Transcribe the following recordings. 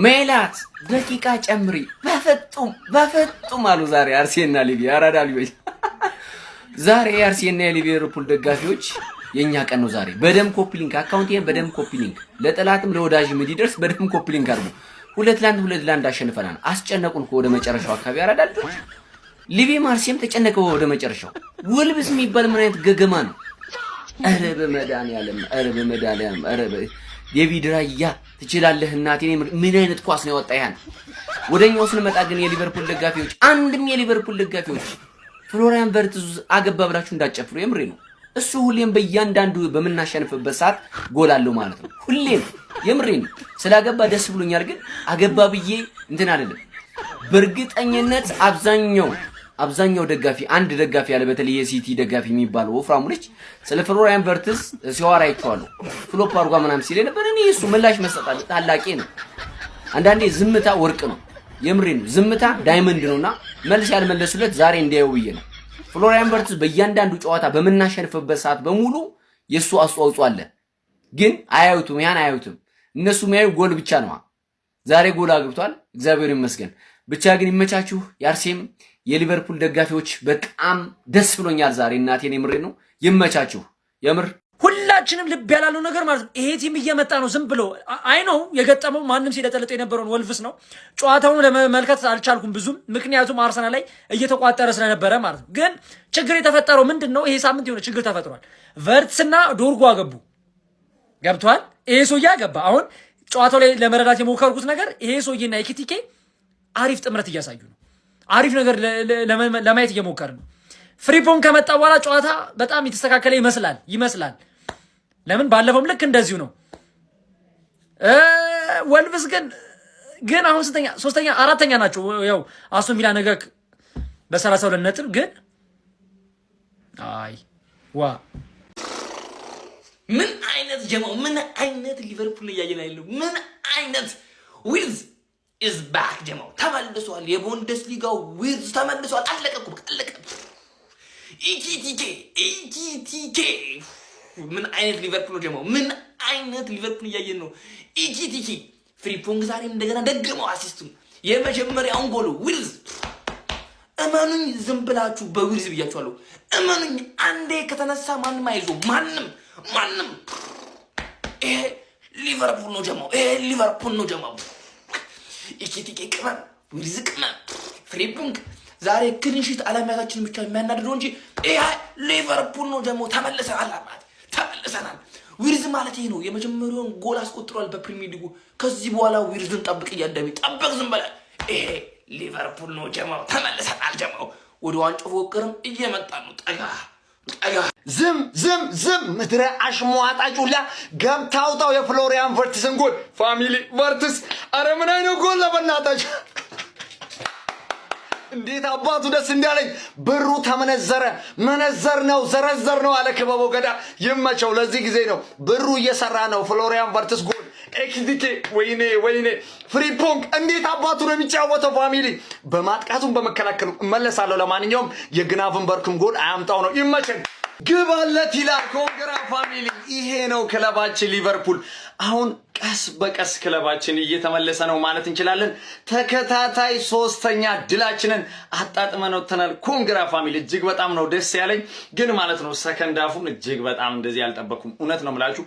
ሜላት ደቂቃ ጨምሪ በፍጡም አሉ ዛሬ አርሴና ሊቪ አራዳ ልጆች ዛሬ አርሴና ሊቨርፑል ደጋፊዎች የኛ ቀን ነው ዛሬ በደም ኮፒሊንክ አካውንቴን በደም ኮፒሊንክ ለጠላትም ለወዳጅም እንዲደርስ በደም ኮፒሊንክ አድርጉ 2-1 አሸንፈናል አስጨነቁን ወደ መጨረሻው አካባቢ አራዳ ልጆች ሊቪ ማርሴም ተጨነቀው ወደ መጨረሻው ወልብስ የሚባል ምን አይነት ገገማ ነው አረ በመድኃኒዓለም አረ ዴቪድ ራያ ትችላለህ እናቴ ምን አይነት ኳስ ነው ያወጣያን ወደኛው ስንመጣ ግን የሊቨርፑል ደጋፊዎች አንድም የሊቨርፑል ደጋፊዎች ፍሎሪያን ቨርትዝ አገባ ብላችሁ እንዳጨፍሩ የምሬ ነው እሱ ሁሌም በእያንዳንዱ በመናሸንፍበት ሰዓት ጎል አለው ማለት ነው ሁሌም የምሬ ነው ስላገባ ደስ ብሎኛል ግን አገባ ብዬ እንትን አይደለም በእርግጠኝነት አብዛኛው ደጋፊ አንድ ደጋፊ ያለ በተለይ የሲቲ ደጋፊ የሚባለው ወፍራሙ ልጅ ስለ ፍሎሪያን ቨርትዝ ሲያወራ አይቷል ፍሎፕ አርጓ ምናምን ሲል ነበር እኔ እሱ ምላሽ መስጠት ታላቂ ነው አንዳንዴ ዝምታ ወርቅ ነው የምሬ ነው ዝምታ ዳይመንድ ነውና መልስ ያልመለሱለት ዛሬ እንዲያው ብዬ ነው ፍሎሪያን ቨርትዝ በእያንዳንዱ ጨዋታ በመናሸንፍበት ሰዓት በሙሉ የሱ አስተዋጽኦ አለ ግን አያዩትም እነሱ የሚያዩ ጎል ብቻ ነው ዛሬ ጎል አግብቷል እግዚአብሔር ይመስገን ብቻ ግን ይመቻችሁ ያርሴም የሊቨርፑል ደጋፊዎች በጣም ደስ ብሎኛል ዛሬ እናቴን የምሬ ነው ይመቻችሁ የምር ሁላችንም ልብ ያላለው ነገር ማለት ነው ይሄ ቲም እየመጣ ነው ዝም ብሎ አይ ነው የገጠመው ማንንም ሲለጠለጥ የነበረውን ወልቭስ ነው ጨዋታውን ለመመልከት አልቻልኩም ብዙም ምክንያቱም አርሰናል ላይ እየተቋጠረ ስለነበረ ማለት ነው ግን ችግር የተፈጠረው ምንድነው ይሄ ሳምንት የሆነ ችግር ተፈጥሯል ቨርትስና ዶርጎ አገቡ ገብቷል ይሄ ሶያ ገባ አሁን ጨዋታው ላይ ለመረዳት የሞከርኩት ነገር ይሄ ሶይና ኤኪቲኬ አሪፍ ጥምረት እያሳዩ ነው አሪፍ ነገር ለማየት እየሞከርን ነው ፍሪፖን ከመጣ በኋላ ጨዋታ በጣም የተስተካከለ ይመስላል ለምን ባለፈውም ልክ እንደዚሁ ነው ወልቭስ ግን አሁን ሶስተኛ አራተኛ ናቸው ያው አስቶን ቪላ ነገ በ32 ነጥብ ግን አይ ዋ ምን አይነት ጀማው ምን አይነት ሊቨርፑል ያየና ያለው ምን አይነት ዊዝ is back ጀማው ተመልሷል የቡንደስሊጋው ዊዝ ተመልሷል አለቀ ኢጂቲኬ ምን አይነት ሊቨርፑል ጀማው ምን አይነት ሊቨርፑል ያየን ነው ኢጂቲኬ ፍሪፖንግ ዛሬ እንደገና ደገመው አሲስቱን የመጀመሪያውን ጎል ዊዝ እመኑኝ ዝም ብላችሁ በዊዝ ብያችኋለሁ እመኑኝ አንዴ ከተነሳ ማንም አይዞ ማንም ይሄ ሊቨርፑል ነው ጀማው ኢኪቲኬ ቅመም ዊዝ ቅመም ፍሪፖንግ ዛሬ ክሊንሺት አለማያታችን ብቻ የሚያናድደው እንጂ ይሄ ሊቨርፑል ነው ደግሞ ተመልሰናል ዊርዝ ማለት ይሄ ነው የመጀመሪያውን ጎል አስቆጥሯል በፕሪሚየር ሊጉ ከዚህ በኋላ ዊርዝን ጠብቅ ጠብቅ ዝም በለ ይሄ ሊቨርፑል ነው ጀማው ተመልሰናል ጀማው ወደ ዋንጫው ወቅርም እየመጣ ነው ጠጋ ዝም ምድረ አሽሟጣጩላ ገብታውጣው የፍሎሪያን ቨርትስን ጎል ፋሚሊ ቨርትስ አረ ምን አይነት ጎል ለበናታች እንዴት አባቱ ደስ እንዳለኝ ብሩ ተመነዘረ መነዘር ነው ዘረዘር ነው አለ ክበቦ ገዳ ይመቸው ለዚህ ጊዜ ነው ብሩ እየሰራ ነው ፍሎሪያን ቨርትስ ጎል ኤክስዲኬ ወይኔ ፍሪፖንግ እንዴት አባቱ ነው የሚጫወተው ፋሚሊ በማጥቃቱም በመከላከሉ መለሳለሁ ለማንኛውም የግናቨንበርክም ጎል አያምጣው ነው ይመቸን ግባለት ይላል ኮንግራ ፋሚሊ ይሄ ነው ክለባችን ሊቨርፑል አሁን ቀስ በቀስ ክለባችን እየተመለሰ ነው ማለት እንችላለን ተከታታይ ሶስተኛ ድላችንን አጣጥመነው ተናል ኮንግራ ፋሚሊ እጅግ በጣም ነው ደስ ያለኝ ግን ማለት ነው ሰከንድ ሃፉን እጅግ በጣም እንደዚህ ያልጠበኩም እውነት ነው ማለት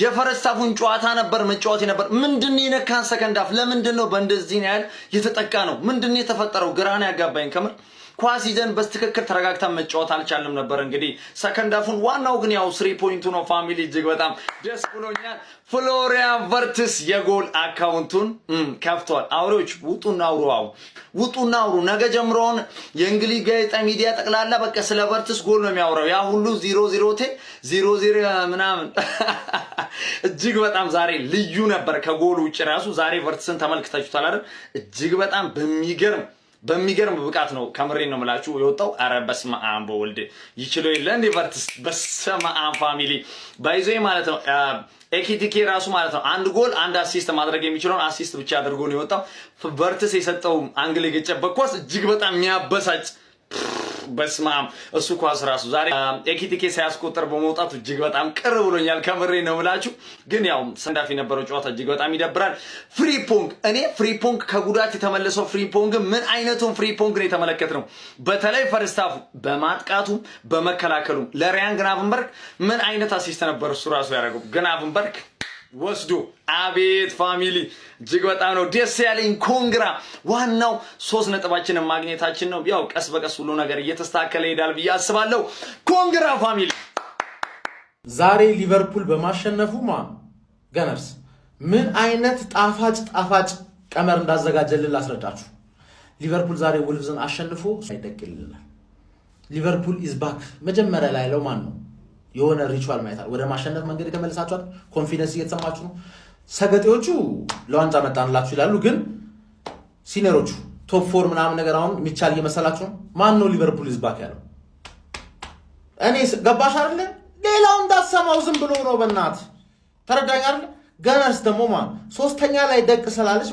የፈረስት ሃፉን ጨዋታ ነበር መጫወት ነበር ምንድነው የነካን ሰከንድ ሃፍ ለምንድነው በእንደዚህ ያህል የተጠቃ ነው ምንድነው የተፈጠረው ግራና ያጋባኝ ከመር ኳስ ይዘን በስትክክል ተረጋግተን መጫወት አልቻልንም ነበር እንግዲህ ሰከንድ ሃፉን ዋናው ግን ያው 3 ፖይንቱ ነው ፋሚሊ እጅግ በጣም ደስ ብሎኛል ፍሎሪያን ቨርትስ የጎል አካውንቱን ከፍቷል አውሮች ውጡና አውሩ ነገ ጀምሮን የእንግሊዝ ጋዜጣ ሚዲያ ጠቅላላ በቃ ስለ ቨርትስ ጎል ነው የሚያወራው ያ ሁሉ 0-0 ምናምን እጅግ በጣም ዛሬ ልዩ ነበር ከጎል ውጭ ራሱ ዛሬ ቨርትስን ተመልክታችሁታል አይደል እጅግ በጣም በሚገርም ብቃት ነው ከምሬን ነው መላችሁ የወጣው አረ በስመ አብ ወልድ ይችላል የለ እንደ ቨርትስ በስመ አብ ፋሚሊ ባይዘይ ማለት ነው ኤኪቲኬ ራሱ ማለት ነው አንድ ጎል አንድ አሲስት ማድረግ የሚችለውን አሲስት ብቻ አድርጎ ነው የወጣው ቨርትስ የሰጠው አንግል የገጨበት ኳስ እጅግ በጣም የሚያበሳጭ በስማም እሱ ኳስ ራሱ ዛሬ ኤኪቲኬ ሳያስቆጥር በመውጣቱ እጅግ በጣም ቅር ብሎኛል። ከምሬ ነው የምላችሁ። ግን ያው ሰንዳፊ የነበረው ጨዋታ እጅግ በጣም ይደብራል። ፍሪፖንግ እኔ ፍሪፖንግ ከጉዳት የተመለሰው ፍሪፖንግ ምን አይነቱን ፍሪፖንግ ነው የተመለከትነው። በተለይ ፈርስታፉ በማጥቃቱም በመከላከሉም ለሪያን ግናቨንበርግ ምን አይነት አሲስት ነበር እሱ ራሱ ያደረገው። ግናቨንበርግ ወስዶ አቤት ፋሚሊ እጅግ በጣም ነው ደስ ያለኝ። ኮንግራ ዋናው 3 ነጥባችንን ማግኘታችን ነው። ያው ቀስ በቀስ ሁሉ ነገር እየተስተካከለ ይሄዳል ብዬ አስባለሁ። ኮንግራ ፋሚሊ። ዛሬ ሊቨርፑል በማሸነፉ ገነርስ ምን አይነት ጣፋጭ ቀመር እንዳዘጋጀልን ላስረዳችሁ። ሊቨርፑል ዛሬ ወልቭስን አሸንፎ ይደቅልልናል። ሊቨርፑል ኢዝ ባክ። መጀመሪያ ላይ ያለው ማን ነው? የሆነ ሪቹዋል ማይታል ወደ ማሸነፍ መንገድ የተመለሳችኋል። ኮንፊደንስ እየተሰማችሁ ነው። ሰገጤዎቹ ለዋንጫ መጣንላችሁ ይላሉ፣ ግን ሲኒየሮቹ ቶፕ 4 ምናምን ነገር አሁን የሚቻል እየመሰላችሁ ነው። ማን ነው ሊቨርፑል ኢዝ ባክ ያለው? እኔ ገባሽ አይደለ? ሌላው እንዳሰማው ዝም ብሎ ነው። በእናት ተረዳኝ አይደለ? ገነርስ ደግሞ ሶስተኛ ላይ ደቅ ስላለች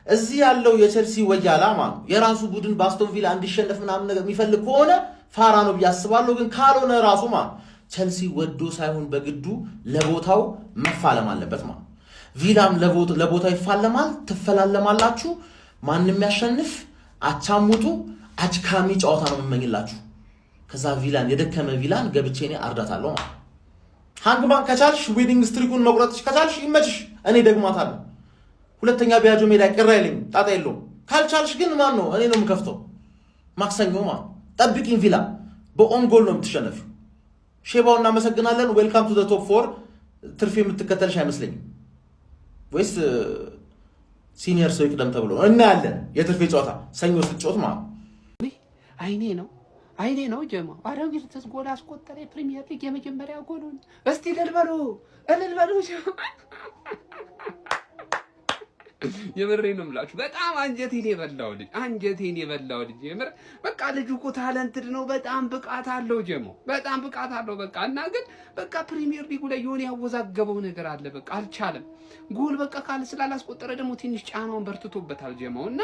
እዚህ ያለው የቸልሲ ወያላ የራሱ ቡድን በአስቶን ቪላ እንዲሸነፍ ምናምን ነገር የሚፈልግ ከሆነ ፋራ ነው ብዬ አስባለሁ። ግን ካልሆነ ራሱ ቸልሲ ወዶ ሳይሆን በግዱ ለቦታው መፋለም አለበት። ቪላም ለቦታው ይፋለማል። ትፈላለማላችሁ። ማንም ያሸንፍ አቻሙጡ አጅካሚ ጨዋታ ነው የምመኝላችሁ። ከዛ ቪላን የደከመ ቪላን ገብቼ እኔ አርዳታለሁ። ሃንግማን ከቻልሽ ዊኒንግ ስትሪኩን መቁረጥሽ ከቻልሽ ይመችሽ፣ እኔ ደግማታለሁ። ሁለተኛ ቢያጆ ሜዳ ቅር አይለኝም፣ ጣጣ የለውም። ካልቻልሽ ግን ነው እኔ ነው የምከፍተው። ማክሰኞ ጠብቂኝ። ቪላ በኦን ጎል ነው የምትሸነፊው። ሼባው እናመሰግናለን። ዌልካም ቱ ዘ ቶፕ 4። ትርፍ የምትከተልሽ አይመስለኝም። ወይስ ሲኒየር ሰው ይቅደም ተብሎ እናያለን። የትርፌ ጨዋታ ሰኞ ስትጮት አይኔ ነው ጀማ አረጋግጥ ጎል አስቆጠረ። ፕሪሚየር ሊግ የመጀመሪያ ጎሉን እስቲ እልልበሉ የምሬ ነው የምላችሁ። በጣም አንጀቴን የበላው ልጅ የምር በቃ ልጁ እኮ ታለንትድ ነው። በጣም ብቃት አለው ጀማው፣ በጣም ብቃት አለው። በቃ እና ግን በቃ ፕሪሚየር ሊጉ ላይ የሆነ ያወዛገበው ነገር አለ። በቃ አልቻለም። ጎል በቃ ስላላስቆጠረ ደግሞ ትንሽ ጫናውን በርትቶበታል ጀማው እና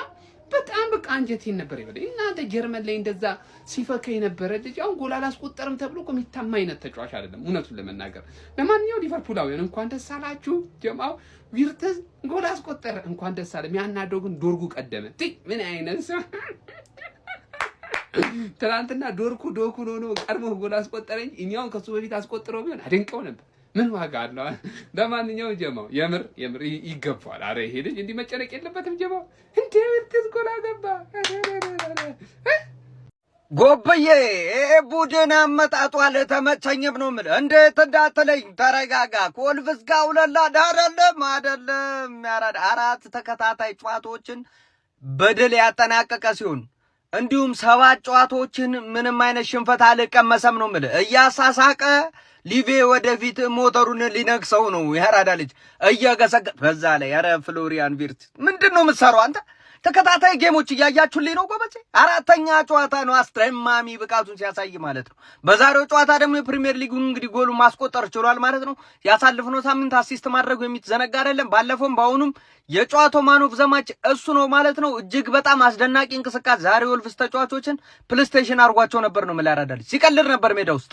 በጣም በቃ አንጀቴን ነበር ይበል። እናንተ ጀርመን ላይ እንደዛ ሲፈከ የነበረ ልጅ አሁን ጎል አላስቆጠርም ተብሎ እኮ የሚታማ አይነት ተጫዋች አይደለም፣ እውነቱን ለመናገር። ለማንኛውም ሊቨርፑላውያን እንኳን ደስ አላችሁ። ጀማው ቪርትዝ ጎል አስቆጠረ፣ እንኳን ደስ አለ። የሚያናደው ግን ዶርጉ ቀደመ። ምን አይነት ሰው ትናንትና ዶኩ ነው ቀድሞ ጎል አስቆጠረኝ። እኛውን ከሱ በፊት አስቆጥረው ቢሆን አደንቀው ነበር። ምን ዋጋ አለው? ለማንኛውም ጀማው የምር ይገባዋል። አረ ይሄ ልጅ እንዲህ መጨነቅ የለበትም ጀማው። እንዴ ቪርትዝ ጎል አገባ። ጎብዬ ቡድን አመጣጧ ለተመቸኝም ነው የምልህ። እንዴት እንዳትለኝ ተረጋጋ። ከወልቭስ ጋር ውለላ አይደለም ያራዳ 4 ተከታታይ ጨዋታዎችን በድል ያጠናቀቀ ሲሆን እንዲሁም 7 ጨዋታዎችን ምንም አይነት ሽንፈት አልቀመሰም ነው የምልህ። እያሳሳቀ ሊቬ ወደፊት ሞተሩን ሊነክሰው ነው ያራዳ ልጅ እየገሰገ። በዛ ላይ ኧረ ፍሎሪያን ቪርትዝ ምንድነው የምትሰራው አንተ? ተከታታይ ጌሞች እያያችሁልኝ ነው ጎበዜ። 4ኛ ጨዋታ ነው አስደማሚ ብቃቱን ሲያሳይ ማለት ነው። በዛሬው ጨዋታ ደግሞ የፕሪሚየር ሊጉን እንግዲህ ጎሉ ማስቆጠር ችሏል ማለት ነው። ያሳለፍነው ሳምንት አሲስት ማድረጉ የሚዘነጋ አይደለም። ባለፈውም በአሁኑም የጨዋታው ማን ኦፍ ዘ ማች እሱ ነው ማለት ነው። እጅግ በጣም አስደናቂ እንቅስቃሴ ዛሬ ወልቭስ ተጫዋቾችን ፕሌይስቴሽን አድርጓቸው ነበር ነው መላራዳል። ሲቀልድ ነበር ሜዳ ውስጥ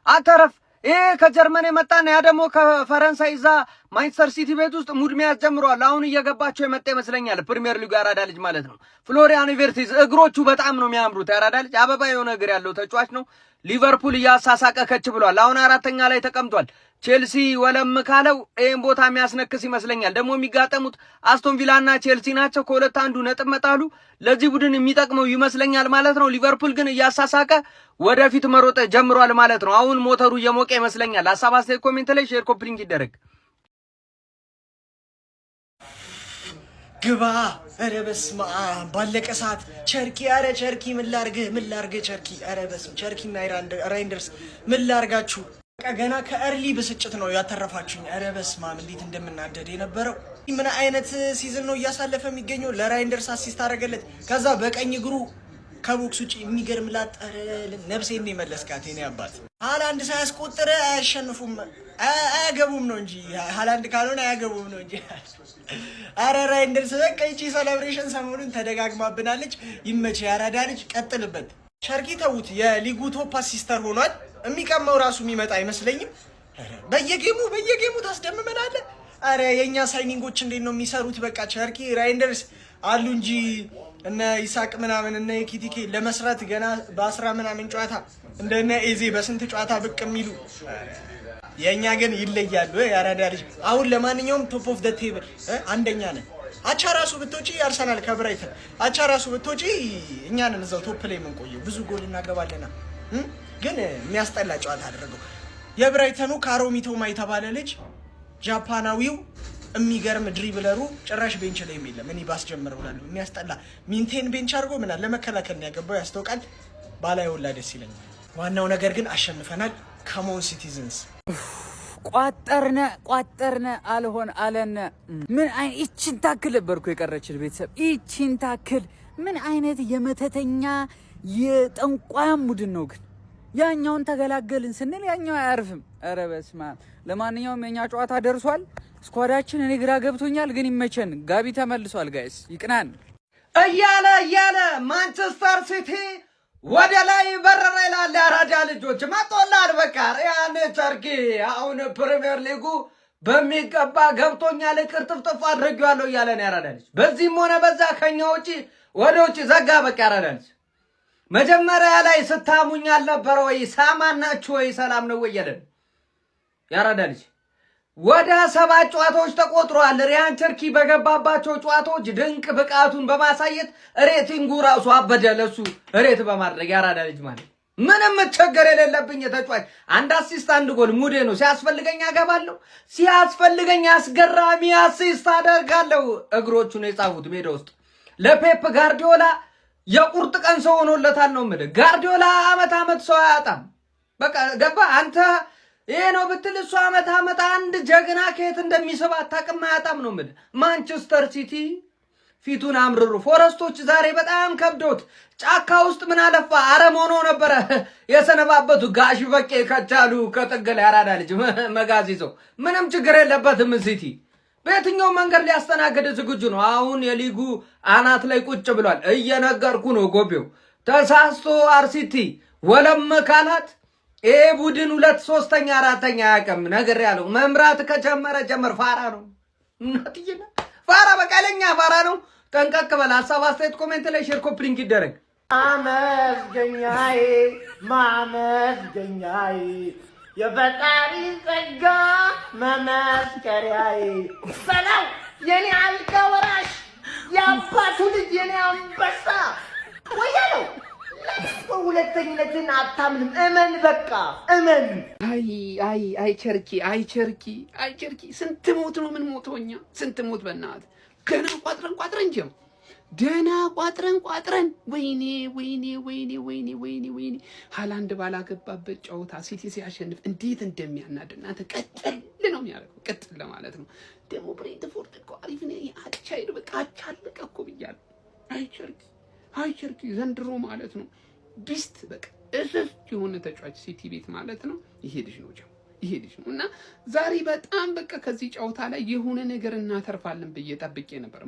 አተረፍ። ይሄ ከጀርመን የመጣና ያ ደግሞ ከፈረንሳይ እዛ ማንቸስተር ሲቲ ቤት ውስጥ ሙድ መያዝ ጀምሯል። አሁን እየገባቸው የመጣ ይመስለኛል ፕሪሚየር ሊጉ ያራዳ ልጅ ማለት ነው። ፍሎሪያን ቪርትዝ እግሮቹ በጣም ነው የሚያምሩት። ያራዳ ልጅ አበባ የሆነ እግር ያለው ተጫዋች ነው። ሊቨርፑል እያሳሳቀ ከች ብሏል። አሁን 4ኛ ላይ ተቀምጧል። ቼልሲ ወለም ካለው ይሄን ቦታ የሚያስነክስ ይመስለኛል። ደግሞ የሚጋጠሙት አስቶን ቪላና ቼልሲ ናቸው። ከሁለት አንዱ ነጥብ መጣሉ ለዚህ ቡድን የሚጠቅመው ይመስለኛል ማለት ነው። ሊቨርፑል ግን እያሳሳቀ ወደፊት መሮጥ ጀምሯል ማለት ነው። አሁን ሞተሩ እየሞቀ ይመስለኛል። ሐሳብ አስተያየት ኮሜንት ላይ ሼር ኮፕሊንግ ይደረግ። ግባ ኧረ በስመ አብ ባለቀ ሰዓት ቸርኪ ኧረ ቸርኪ ምን ላርግ ቸርኪ ኧረ በስመ ቸርኪና ራይንደርስ ምን ላርጋችሁ? ገና ከእርሊ ብስጭት ነው ያተረፋችሁኝ። ኧረ በስመ አብ እንዴት እንደምናደድ የነበረው። ምን አይነት ሲዝን ነው እያሳለፈ የሚገኘው? ለራይንደርስ አሲስት አደረገለት። ከዛ በቀኝ እግሩ ከቦክስ ውጪ የሚገርም ላጠረ ነፍሴን የመለስካት የኔ አባት። ሃላንድ ሳያስቆጥረ አያሸንፉም አያገቡም ነው እንጂ ሃላንድ ካልሆነ አያገቡም ነው እንጂ። አረ ራይንደርስ በቃ ይቺ ሴሌብሬሽን ሰሞኑን ተደጋግማብናለች። ይመች ያራዳ ልጅ ቀጥልበት። ቸርኪ ተውት፣ የሊጉ ቶፕ አሲስተር ሆኗል። የሚቀመው ራሱ የሚመጣ አይመስለኝም። በየጌሙ ታስደምመናለህ። አረ የኛ ሳይኒንጎች እንዴት ነው የሚሰሩት? በቃ ቸርኪ ራይንደርስ አሉ እንጂ እነ ይሳቅ ምናምን እነ ኪቲኬ ለመስራት ገና በ10 ምናምን ጨዋታ እንደነ ኤዜ በስንት ጨዋታ ብቅ የሚሉ የኛ ግን ይለያሉ። ያራዳ ልጅ አሁን ለማንኛውም ቶፕ ኦፍ ዘ ቴብል አንደኛ ነን። አቻ ራሱ ብትወጪ አርሰናል ከብራይተን አቻ ራሱ ብትወጪ እኛ ነን እዛው ቶፕ ላይ የምንቆየው። ብዙ ጎል እናገባለና ግን የሚያስጠላ ጨዋታ አደረገው። የብራይተኑ ካሮ ሚቶማ የተባለ ልጅ ጃፓናዊው የሚገርም ድሪብለሩ ጭራሽ ቤንች ላይ የለም። እኔ ባስጀምረው እላለሁ። የሚያስጠላ ሚንቴን ቤንች አድርጎ ምናል ለመከላከል ነው ያገባው። ያስተውቃል። ባላየውላ ደስ ይለኛል። ዋናው ነገር ግን አሸንፈናል። ካሞን ሲቲዝንስ ቋጠርነ አልሆን አለነ። ምን አይነት ይችን ታክል ነበርኩ የቀረችን ቤተሰብ ይችን ታክል ምን አይነት የመተተኛ የጠንቋያም ቡድን ነው ግን ያኛውን ተገላገልን ስንል ያኛው አያርፍም። ኧረ በስመ አብ። ለማንኛውም የኛ ጨዋታ ደርሷል። ስኳዳችን እኔ ግራ ገብቶኛል፣ ግን ይመቸን። ጋቢ ተመልሷል። ጋይስ ይቅናን እያለ ማንቸስተር ሲቲ ወደ ላይ በረረ ይላል። ያራዳ ልጆች መጥቶላል። በቃ ሪያን ቸርኪ አሁን ፕሪሚየር ሊጉ በሚገባ ገብቶኛል፣ ቅርጥፍጥፍ አድርጌዋለሁ እያለ ነው ያራዳ ልጅ። በዚህም ሆነ በዛ ከኛ ውጪ ወደ ውጪ ዘጋ። በቃ ያራዳ ልጅ መጀመሪያ ላይ ስታሙኝ አልነበረ ወይ? ሳማናችሁ ወይ? ሰላም ነው ወይ ያለን ያራዳ ልጅ። ወደ 7 ጨዋታዎች ተቆጥሯል። ሪያን ቸርኪ በገባባቸው ጨዋታዎች ድንቅ ብቃቱን በማሳየት ሬቲንጉ ራሱ አበደ። ለሱ ሬት በማድረግ ያራዳ ልጅ ማለት ምንም ቸገር የሌለብኝ ተጫዋች። 1 አሲስት 1 ጎል ሙዴ ነው። ሲያስፈልገኝ አገባለሁ፣ ሲያስፈልገኝ አስገራሚ አሲስት አደርጋለሁ። እግሮቹን የጻፉት ሜዳ ውስጥ ለፔፕ ጋርዲዮላ የቁርጥ ቀን ሰው ሆኖለታል ነው የምልህ። ጋርዲዮላ አመት ሰው አያጣም። በቃ ገባ አንተ ይሄ ነው ብትል እሱ አመት አንድ ጀግና ከየት እንደሚስብ አታውቅም። አያጣም ነው የምልህ። ማንቸስተር ሲቲ ፊቱን አምርሩ። ፎረስቶች ዛሬ በጣም ከብዶት ጫካ ውስጥ ምን አለፋ አረም ሆኖ ነበረ የሰነባበቱ። ጋሽ በቄ ከቻሉ ከጥገል ያራዳ ልጅ መጋዝ ይዘው ምንም ችግር የለበትም። ሲቲ በየትኛው መንገድ ሊያስተናግድ ዝግጁ ነው። አሁን የሊጉ አናት ላይ ቁጭ ብሏል። እየነገርኩ ነው ጎቤው ተሳስቶ አርሲቲ ወለም ካላት ይሄ ቡድን 2 3ኛ 4ኛ ያቀም ነገር ያለው መምራት ከጀመረ ጀመር ፋራ ነው። እናትየና ፋራ በቃለኛ ፋራ ነው። ጠንቀቅ በል። ሐሳብ አስተያየት ኮሜንት ላይ ሼር ኮፒ ሊንክ ይደረግ። ማመስገኛዬ የፈጣሪ ጸጋ መመስከሪያዬ ሰላም የኔ አልጋ ወራሽ የአባቱ ልጅ የኔ አንበሳ ወያለው ሁለተኝነትን አታምንም። እመን በቃ እመን። አይ ቸርኪ ስንት ሞት ነው ምን ሞቶኛ ስንት ሞት በእናትህ ገና ቋጥረን ጀም ደና ቋጥረን ወይኔ ሃላንድ ባላገባበት ጨዋታ ሲቲ ሲያሸንፍ እንዴት እንደሚያናድ እናንተ ቀጥል ነው የሚያደርገው። ቀጥል ለማለት ነው ደግሞ ብሬንትፎርድ እኮ አሪፍ ነው። አቻይዱ በቃ አቻለቀ እኮ ብያለሁ። አይ ቸርኪ ዘንድሮ ማለት ነው ቢስት በቃ እሰስ የሆነ ተጫዋች ሲቲ ቤት ማለት ነው። ይሄ ልጅ ነው እና ዛሬ በጣም በቃ ከዚህ ጨዋታ ላይ የሆነ ነገር እናተርፋለን ብዬ ጠብቄ ነበር።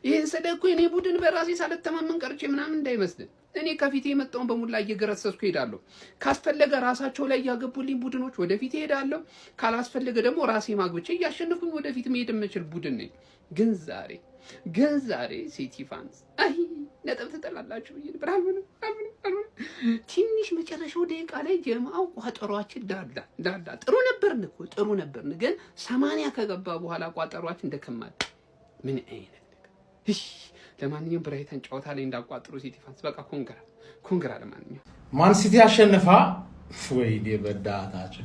ይሄን ሰደኩ እኔ ቡድን በራሴ ሳልተማመን ቀርቼ ምናምን እንዳይመስል እኔ ከፊቴ የመጣውን በሙላ እየገረሰስኩ ሄዳለሁ። ካስፈለገ ራሳቸው ላይ ያገቡልኝ ቡድኖች ወደፊት ሄዳለሁ። ካላስፈለገ ደግሞ ራሴ ማግብቼ እያሸነፍኩኝ ወደፊት መሄድ የምችል ቡድን ነኝ። ግን ዛሬ ሲቲ ፋንስ አይ ነጥብ ትጠላላችሁ ብዬ ነበር። አልሆነም። ትንሽ መጨረሻው ደቂቃ ላይ ጀማው ቋጠሯችን ዳዳ ጥሩ ነበርን። ግን 80 ከገባ በኋላ ቋጠሯችን ደከማል። ምን አይነት ለማንኛውም ብራይተን ጨዋታ ላይ እንዳቋጥሩ ሲቲ ፋንስ በቃ ኮንግራ ለማንኛውም ማን ሲቲ አሸነፋ። ወይኔ በዳታችሁ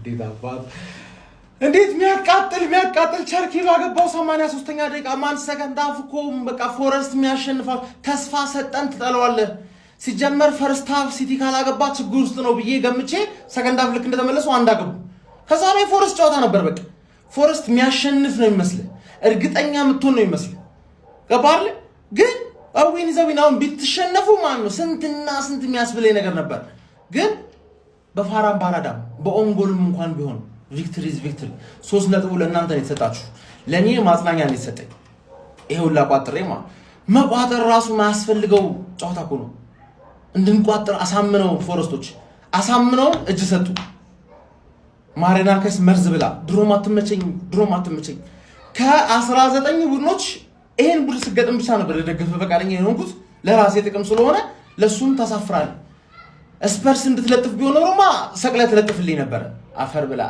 እንዴት የሚያቃጥል ቸርኪ ባገባው 83ኛ ደቂቃ ማን ሰከንድ ሃፍ እኮ በቃ ፎረስት የሚያሸንፋው ተስፋ ሰጠን። ትጠለዋለህ ሲጀመር ፈርስት ሃፍ ሲቲ ካላገባ ችግር ውስጥ ነው ብዬ ገምቼ ሰከንድ ሃፍ ልክ እንደተመለሱ አንድ አገቡ። ከዛ ላይ ፎረስት ጨዋታ ነበር። በቃ ፎረስት የሚያሸንፍ ነው የሚመስል እርግጠኛ የምትሆን ነው የሚመስል ገባለ። ግን አዊን ዘዊናውን ቢትሸነፉ ማን ነው ስንትና ስንት የሚያስብለኝ ነገር ነበር። ግን በፋራም ባራዳም በኦንጎልም እንኳን ቢሆን ቪክቶሪ 3 ነጥብ ለእናንተ ነው የተሰጣችሁ። ለኔ ማጽናኛ ነው የተሰጠኝ። ይሄው ላቋጥሬ መቋጠር ራሱ ማያስፈልገው ጨዋታ እኮ ነው። እንድንቋጥር አሳምነው ፎረስቶች አሳምነው እጅ ሰጡ። ማሪናከስ መርዝ ብላ ድሮም አትመቸኝ ከ19 ቡድኖች ይሄን ቡድን ስገጥም ብቻ ነበር ለደገፈ ፈቃደኛ የሆንኩት ለራሴ ጥቅም ስለሆነ ለሱም ተሳፍራል። ስፐርስ እንድትለጥፍ ቢሆን ኖሮማ ሰቅለ ተለጥፍልኝ ነበር። አፈር ብላ